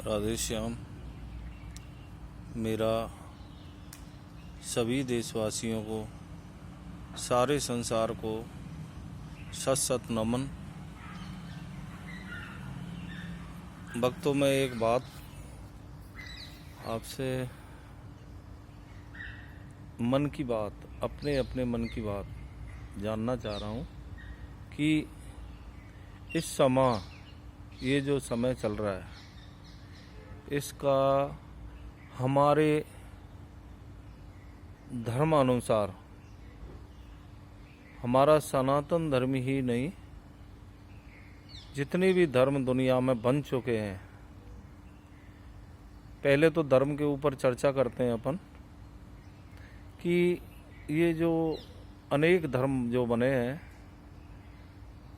राधे श्याम। मेरा सभी देशवासियों को, सारे संसार को सत सत नमन। भक्तों में एक बात आपसे, मन की बात, अपने अपने मन की बात जानना चाह रहा हूँ कि इस समय, ये जो समय चल रहा है, इसका हमारे धर्म अनुसार, हमारा सनातन धर्म ही नहीं, जितने भी धर्म दुनिया में बन चुके हैं, पहले तो धर्म के ऊपर चर्चा करते हैं अपन कि ये जो अनेक धर्म जो बने हैं,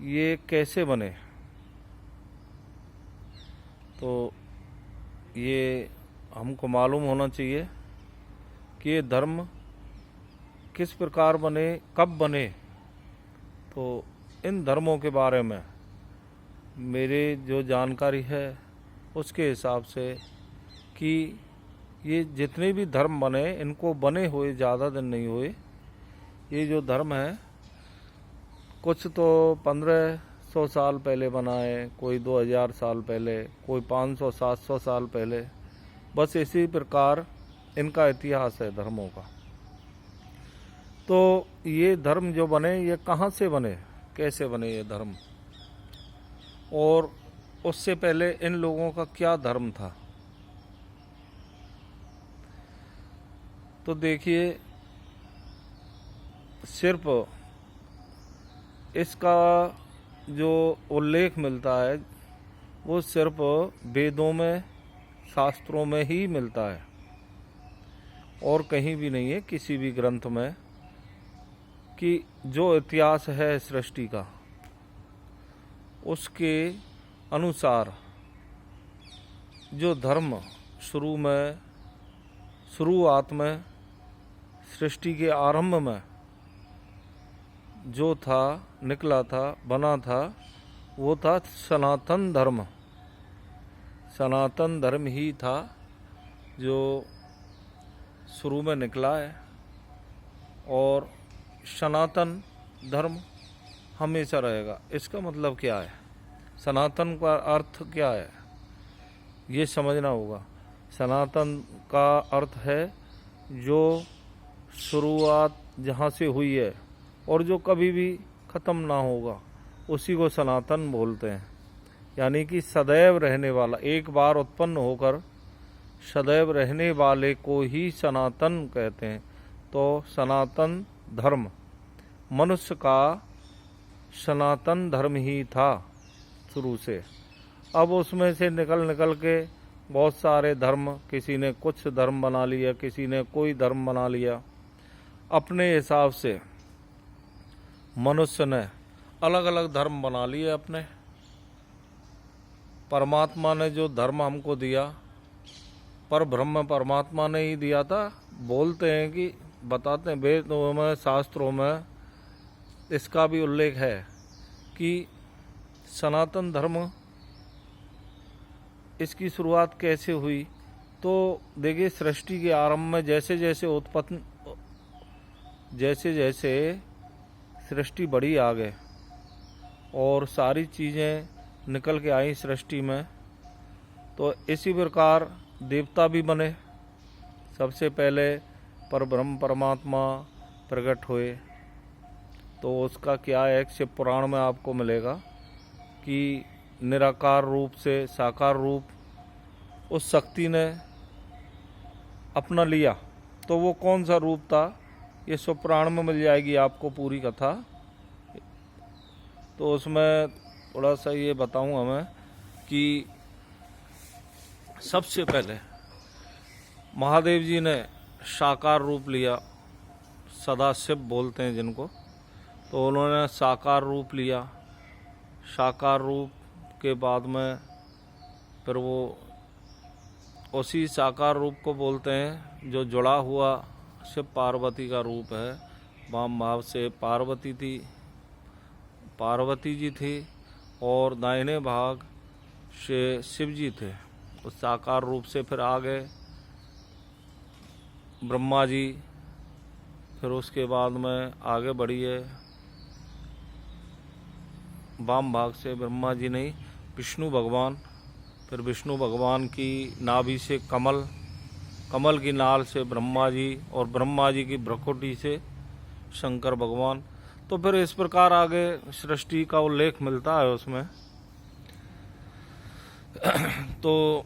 ये कैसे बने। तो ये हमको मालूम होना चाहिए कि ये धर्म किस प्रकार बने, कब बने। तो इन धर्मों के बारे में मेरे जो जानकारी है उसके हिसाब से कि ये जितने भी धर्म बने, इनको बने हुए ज़्यादा दिन नहीं हुए। ये जो धर्म है, कुछ तो 1500 साल पहले बना है, कोई 2000 साल पहले, कोई 500-700 साल पहले। बस इसी प्रकार इनका इतिहास है धर्मों का। तो ये धर्म जो बने, ये कहाँ से बने, कैसे बने ये धर्म, और उससे पहले इन लोगों का क्या धर्म था। तो देखिए, सिर्फ इसका जो उल्लेख मिलता है वो सिर्फ वेदों में, शास्त्रों में ही मिलता है, और कहीं भी नहीं है किसी भी ग्रंथ में, कि जो इतिहास है सृष्टि का, उसके अनुसार जो धर्म शुरुआत में, सृष्टि के आरंभ में जो था, निकला था, बना था, वो था सनातन धर्म। सनातन धर्म ही था जो शुरू में निकला है, और सनातन धर्म हमेशा रहेगा। इसका मतलब क्या है, सनातन का अर्थ क्या है, ये समझना होगा। सनातन का अर्थ है जो शुरुआत जहाँ से हुई है और जो कभी भी ख़त्म ना होगा, उसी को सनातन बोलते हैं। यानी कि सदैव रहने वाला, एक बार उत्पन्न होकर सदैव रहने वाले को ही सनातन कहते हैं। तो सनातन धर्म मनुष्य का सनातन धर्म ही था शुरू से। अब उसमें से निकल के बहुत सारे धर्म, किसी ने कुछ धर्म बना लिया, किसी ने कोई धर्म बना लिया। अपने हिसाब से मनुष्य ने अलग अलग धर्म बना लिए अपने। परमात्मा ने जो धर्म हमको दिया, पर ब्रह्म परमात्मा ने ही दिया था। बोलते हैं कि, बताते हैं वेदों में, शास्त्रों में इसका भी उल्लेख है कि सनातन धर्म, इसकी शुरुआत कैसे हुई। तो देखिए, सृष्टि के आरंभ में जैसे जैसे सृष्टि बढ़ी आगे और सारी चीज़ें निकल के आई सृष्टि में, तो इसी प्रकार देवता भी बने। सबसे पहले परब्रह्म परमात्मा प्रकट हुए। तो उसका क्या है, शिव पुराण में आपको मिलेगा कि निराकार रूप से साकार रूप उस शक्ति ने अपना लिया। तो वो कौन सा रूप था, ये शिव पुराण में मिल जाएगी आपको पूरी कथा। तो उसमें थोड़ा सा ये बताऊंगा मैं कि सबसे पहले महादेव जी ने साकार रूप लिया, सदाशिव बोलते हैं जिनको। तो उन्होंने साकार रूप लिया। साकार रूप के बाद में फिर वो उसी साकार रूप को बोलते हैं जो जुड़ा हुआ शिव पार्वती का रूप है। वाम भाव से पार्वती जी थी, और दाहिने भाग से शिव जी थे, उस साकार रूप से फिर आ गए ब्रह्मा जी। फिर उसके बाद में आगे बढ़िए, वाम भाग से ब्रह्मा जी नहीं, विष्णु भगवान। फिर विष्णु भगवान की नाभि से कमल, कमल की नाल से ब्रह्मा जी, और ब्रह्मा जी की भ्रकुटी से शंकर भगवान। तो फिर इस प्रकार आगे सृष्टि का उल्लेख मिलता है उसमें। तो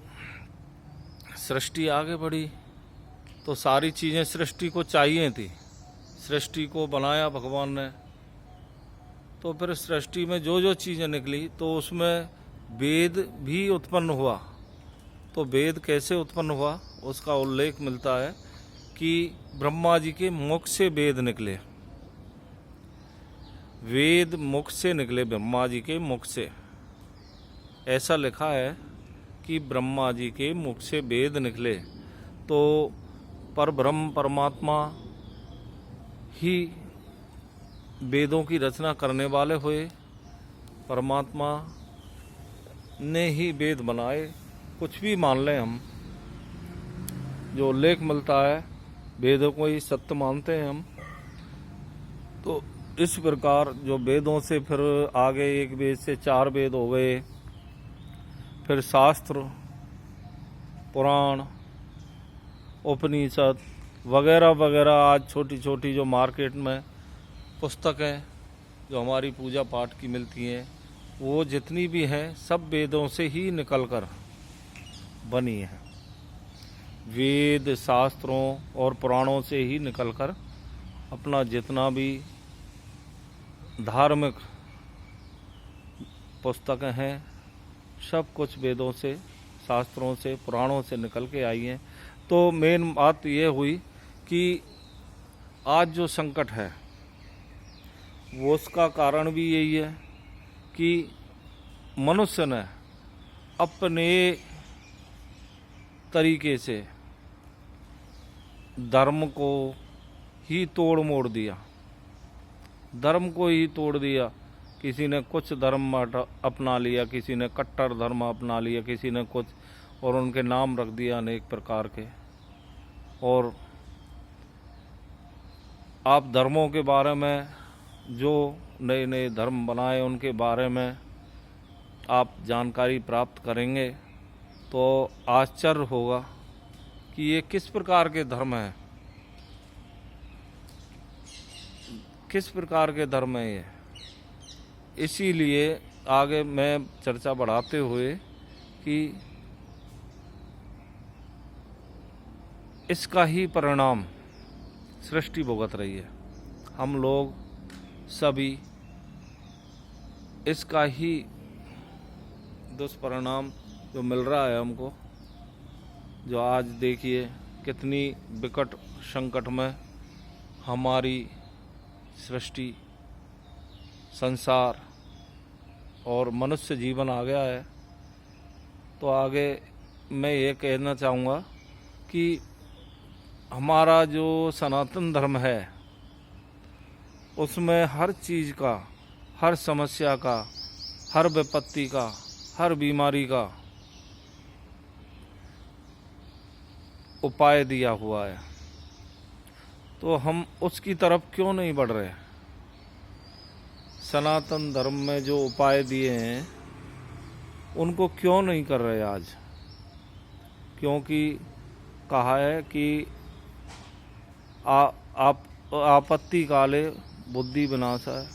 सृष्टि आगे बढ़ी तो सारी चीज़ें सृष्टि को चाहिए थी, सृष्टि को बनाया भगवान ने। तो फिर सृष्टि में जो जो चीज़ें निकली तो उसमें वेद भी उत्पन्न हुआ। तो वेद कैसे उत्पन्न हुआ उसका उल्लेख मिलता है कि ब्रह्मा जी के मुख से वेद निकले, वेद मुख से निकले, ब्रह्मा जी के मुख से। ऐसा लिखा है कि ब्रह्मा जी के मुख से वेद निकले। तो परब्रह्म परमात्मा ही वेदों की रचना करने वाले हुए, परमात्मा ने ही वेद बनाए। कुछ भी मान लें हम, जो उल्लेख मिलता है वेदों को ही सत्य मानते हैं हम। तो इस प्रकार जो वेदों से फिर आगे एक वेद से 4 वेद हो गए, फिर शास्त्र, पुराण, उपनिषद वगैरह वगैरह। आज छोटी छोटी जो मार्केट में पुस्तकें जो हमारी पूजा पाठ की मिलती हैं, वो जितनी भी हैं सब वेदों से ही निकलकर बनी है। वेद, शास्त्रों और पुराणों से ही निकलकर अपना जितना भी धार्मिक पुस्तकें हैं सब कुछ वेदों से, शास्त्रों से, पुराणों से निकल के आई हैं। तो मेन बात ये हुई कि आज जो संकट है वो उसका कारण भी यही है कि मनुष्य ने अपने तरीके से धर्म को ही तोड़ मोड़ दिया, धर्म को ही तोड़ दिया। किसी ने कुछ धर्म अपना लिया, किसी ने कट्टर धर्म अपना लिया, किसी ने कुछ, और उनके नाम रख दिया अनेक प्रकार के। और आप धर्मों के बारे में, जो नए नए धर्म बनाए उनके बारे में आप जानकारी प्राप्त करेंगे तो आश्चर्य होगा कि ये किस प्रकार के धर्म हैं, किस प्रकार के धर्म हैं ये। इसीलिए आगे मैं चर्चा बढ़ाते हुए कि इसका ही परिणाम सृष्टि भुगत रही है। हम लोग सभी इसका ही दुष्परिणाम जो मिल रहा है हमको, जो आज देखिए कितनी विकट संकट में हमारी सृष्टि, संसार और मनुष्य जीवन आ गया है। तो आगे मैं ये कहना चाहूँगा कि हमारा जो सनातन धर्म है उसमें हर चीज़ का, हर समस्या का, हर विपत्ति का, हर बीमारी का उपाय दिया हुआ है। तो हम उसकी तरफ क्यों नहीं बढ़ रहे? सनातन धर्म में जो उपाय दिए हैं उनको क्यों नहीं कर रहे आज? क्योंकि कहा है कि आपत्ति काले बुद्धि विनाश है।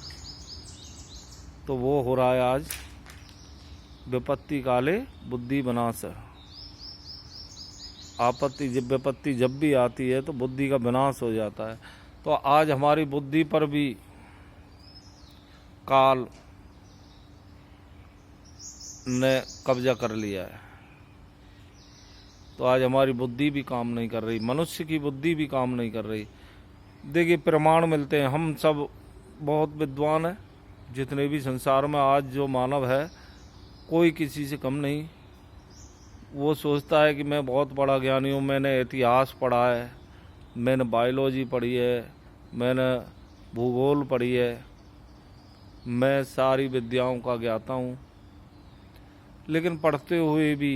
तो वो हो रहा है आज, विपत्ति काले बुद्धि विनाश है। आपत्ति जब, विपत्ति जब भी आती है तो बुद्धि का विनाश हो जाता है। तो आज हमारी बुद्धि पर भी काल ने कब्जा कर लिया है। तो आज हमारी बुद्धि भी काम नहीं कर रही, मनुष्य की बुद्धि भी काम नहीं कर रही। देखिए प्रमाण मिलते हैं, हम सब बहुत विद्वान हैं, जितने भी संसार में आज जो मानव है कोई किसी से कम नहीं। वो सोचता है कि मैं बहुत बड़ा ज्ञानी हूँ, मैंने इतिहास पढ़ा है, मैंने बायोलॉजी पढ़ी है, मैंने भूगोल पढ़ी है, मैं सारी विद्याओं का ज्ञाता हूँ। लेकिन पढ़ते हुए भी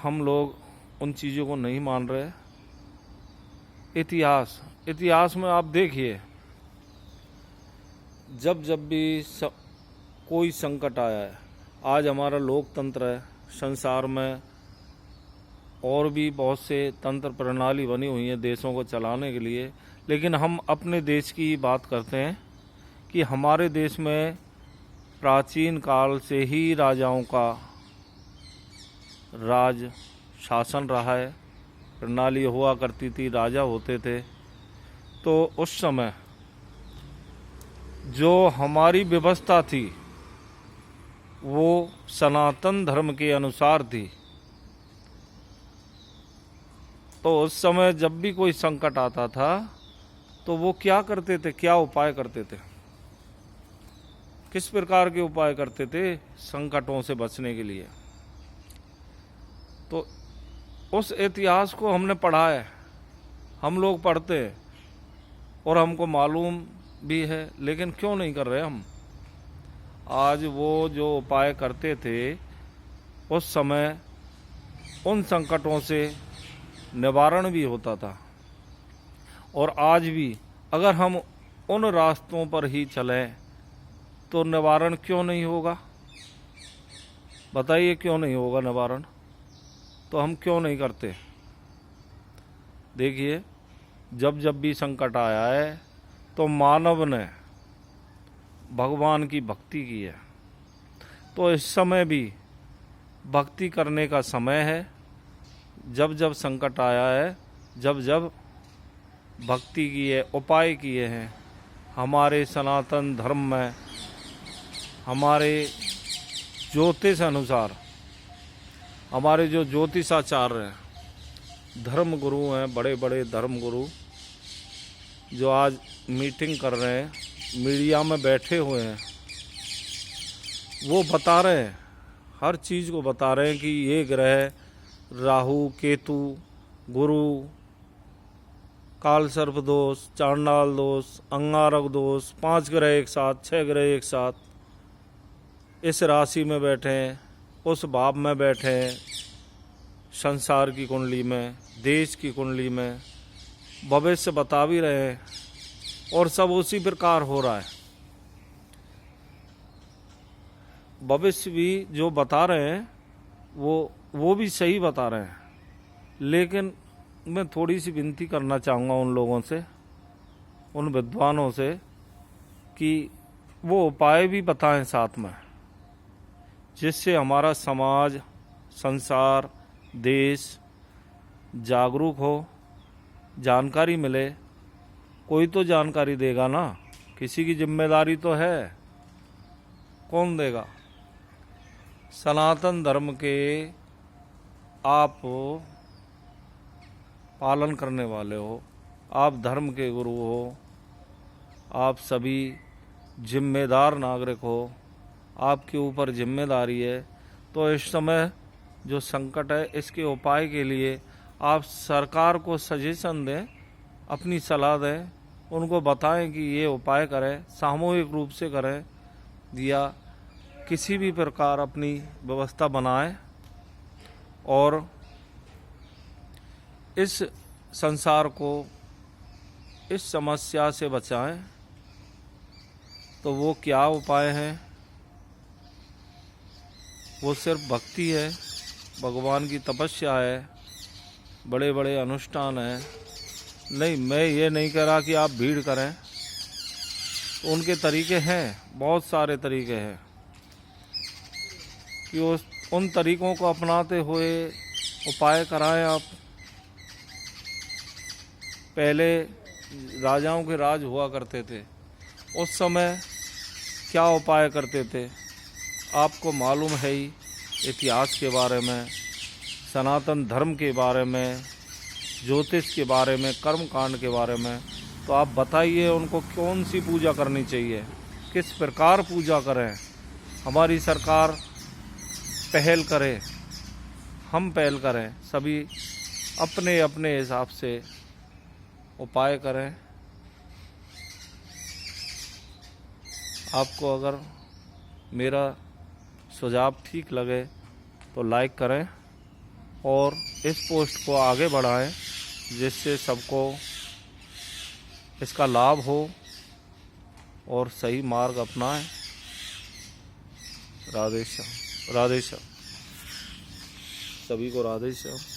हम लोग उन चीज़ों को नहीं मान रहे। इतिहास में आप देखिए, जब जब भी कोई संकट आया है, आज हमारा लोकतंत्र है, संसार में और भी बहुत से तंत्र प्रणाली बनी हुई है देशों को चलाने के लिए, लेकिन हम अपने देश की बात करते हैं कि हमारे देश में प्राचीन काल से ही राजाओं का राज शासन रहा है, प्रणाली हुआ करती थी, राजा होते थे। तो उस समय जो हमारी व्यवस्था थी वो सनातन धर्म के अनुसार थी। तो उस समय जब भी कोई संकट आता था तो वो क्या करते थे, क्या उपाय करते थे, किस प्रकार के उपाय करते थे संकटों से बचने के लिए। तो उस इतिहास को हमने पढ़ा है, हम लोग पढ़ते हैं और हमको मालूम भी है, लेकिन क्यों नहीं कर रहे हम। आज वो जो उपाय करते थे उस समय उन संकटों से निवारण भी होता था, और आज भी अगर हम उन रास्तों पर ही चलें तो निवारण क्यों नहीं होगा। बताइए क्यों नहीं होगा निवारण, तो हम क्यों नहीं करते। देखिए, जब जब भी संकट आया है तो मानव ने भगवान की भक्ति की है। तो इस समय भी भक्ति करने का समय है। जब जब संकट आया है, जब जब भक्ति की है, उपाय किए हैं हमारे सनातन धर्म में, हमारे ज्योतिष अनुसार, हमारे जो ज्योतिषाचार्य हैं, धर्म गुरु हैं, बड़े बड़े धर्म गुरु जो आज मीटिंग कर रहे हैं, मीडिया में बैठे हुए हैं, वो बता रहे हैं, हर चीज़ को बता रहे हैं कि ये ग्रह राहु केतु गुरु काल सर्प दोष, चांडाल दोष, अंगारक दोष, 5 ग्रह एक साथ, 6 ग्रह एक साथ इस राशि में बैठे हैं, उस भाव में बैठे हैं, संसार की कुंडली में, देश की कुंडली में भविष्य बता भी रहे हैं, और सब उसी प्रकार हो रहा है। भविष्य भी जो बता रहे हैं वो भी सही बता रहे हैं, लेकिन मैं थोड़ी सी विनती करना चाहूँगा उन लोगों से, उन विद्वानों से, कि वो उपाय भी बताएं साथ में, जिससे हमारा समाज, संसार, देश जागरूक हो, जानकारी मिले। कोई तो जानकारी देगा ना, किसी की जिम्मेदारी तो है, कौन देगा। सनातन धर्म के आप पालन करने वाले हो, आप धर्म के गुरु हो, आप सभी जिम्मेदार नागरिक हो, आपके ऊपर जिम्मेदारी है। तो इस समय जो संकट है, इसके उपाय के लिए आप सरकार को सजेशन दें, अपनी सलाह दें, उनको बताएं कि ये उपाय करें, सामूहिक रूप से करें, या किसी भी प्रकार अपनी व्यवस्था बनाएं और इस संसार को इस समस्या से बचाएं। तो वो क्या उपाय हैं? वो सिर्फ भक्ति है, भगवान की तपस्या है, बड़े बड़े अनुष्ठान हैं। नहीं, मैं ये नहीं कह रहा कि आप भीड़ करें, तो उनके तरीके हैं, बहुत सारे तरीके हैं कि उन तरीकों को अपनाते हुए उपाय कराएं आप। पहले राजाओं के राज हुआ करते थे, उस समय क्या उपाय करते थे आपको मालूम है ही, इतिहास के बारे में, सनातन धर्म के बारे में, ज्योतिष के बारे में, कर्म कांड के बारे में। तो आप बताइए उनको कौन सी पूजा करनी चाहिए, किस प्रकार पूजा करें। हमारी सरकार पहल करे, हम पहल करें, सभी अपने अपने हिसाब से उपाय करें। आपको अगर मेरा सुझाव ठीक लगे तो लाइक करें और इस पोस्ट को आगे बढ़ाएं जिससे सबको इसका लाभ हो और सही मार्ग अपनाएं। राधे श्याम, राधे श्याम, सभी को राधे श्याम।